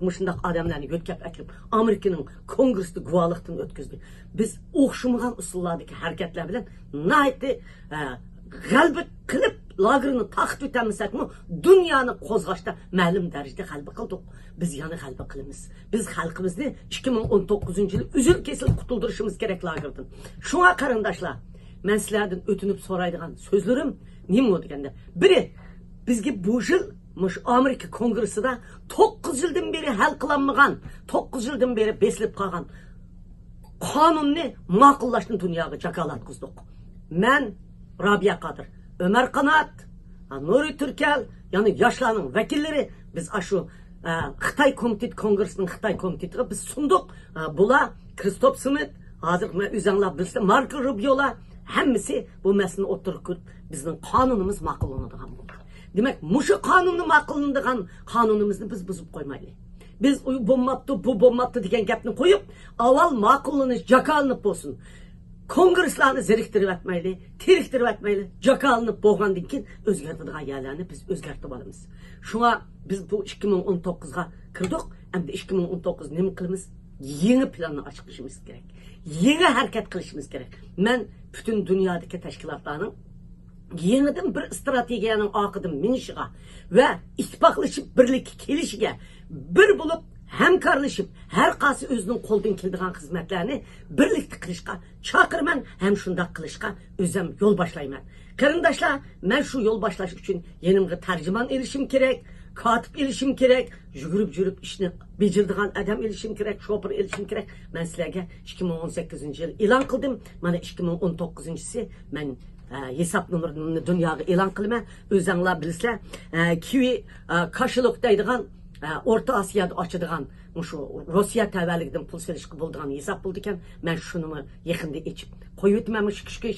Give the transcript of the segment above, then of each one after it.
muşundaq adamlarni yo'tkab akilib Amerikaning kongressida guvohlikdan o'tkazdi. Biz o'xshamagan usullardagi harakatlar bilan naytdi g'alba qilib lagerini taqib o'tamisak-mu, dunyoni qo'zg'ashda ma'lum darajada g'alba qildik. Biz yana g'alba qilamiz. Biz xalqimizni 2019-yil uzil kesil qutuldirishimiz kerak lagerdan. Shunga qarindoshlar, men sizlardan o'tinib so'raydigan so'zlarim nima deganda, biri bizga bu yil Amerika kongressida 9 yildan beri hal qilinmagan, 9 yildan beri besilib qolgan qonunni ma'qullashni dunyoga jakalatqizdik. Men Rabia Qadir, Ömer Qanat, Nuri Türkel, yani yoshlarning vakillari biz shu Xitoy komitet kongressining Xitoy komitetiga biz sunduk. Bular Kristof Smith, hozir men o'zinglar bilsa Marko Rubio'lar hammasi bu masalani o'tirib ko'rib bizning qonunimiz ma'qullanadigan bo'ldi. Demak, mushu qonunni ma'qullanadigan qonunimizni biz buzib qo'ymaylik. Biz u bo'lmabdi, bu bo'lmabdi degan gapni qo'yib, avval ma'qullanish jakalanib bo'lsin. Kongresslarni zeriktirib atmayli, teriktirib atmayli, jakalanib bo'lgandan keyin o'zgartiradigan yerlarni biz o'zgartirib olamiz. Shunga biz bu 2019 ga kirdik. Endi 2019 nima qilamiz? Yangi planni ochishimiz kerak. Yangi harakat qilishimiz kerak. Men butun dunyodagi tashkilotlarning yeniden bir strategiyaning oqidan minishiga va ittifoqlashib birlikka kelishiga, bir bo'lib hamkorlashib har qaysi o'zining qo'ldan keladigan xizmatlarni birlikda qilishga chaqirman, ham shunday qilishga o'zim yo'l boshlayman. Qarindoshlar, men shu yo'l boshlash uchun yenimga tarjimon elishim kerak, katib elishim kerak, yugurib ishni bejildigan adam elishim kerak, shopir elishim kerak. Men sizlarga 2018-yil e'lon qildim. Mana 2019-si men hesap numarini dunyoga e'lon qilaman. O'zinglar bilsizlar, Kiwi Kashilok deydigan Orta Osiyoda ochadigan shu Rossiya tavalligidan pul selishga bo'ladigan hesap bo'ldi ekan. Men shuni yaqinda ichib qo'yib o'tman shu kishga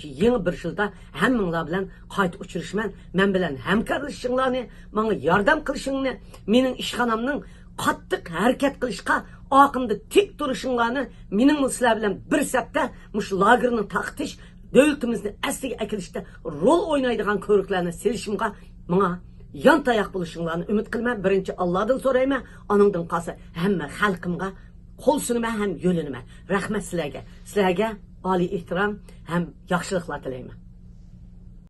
shu yangi bir yilda hammanglar bilan qayta uchrashman. Men bilan hamkorlashinglarni, menga yordam qilishingni, mening ishxonamning qattiq harakat qilishga, oqimda tik turishinglarni, mening sizlar bilan bir sapda shu lagerni taqtish, davlatimizni asliga akilishda rol o'ynaydigan ko'riklarni selishimga menga yan tayoq bo'lishinglarni umid qilaman. Birinchi Allohdan so'rayman, oningdan qolsa hamma xalqimga qo'l sunaman ham yo'linaman. Rahmat sizlarga. Sizlarga oliy ehtirom ham yaxshiliklar tilayman.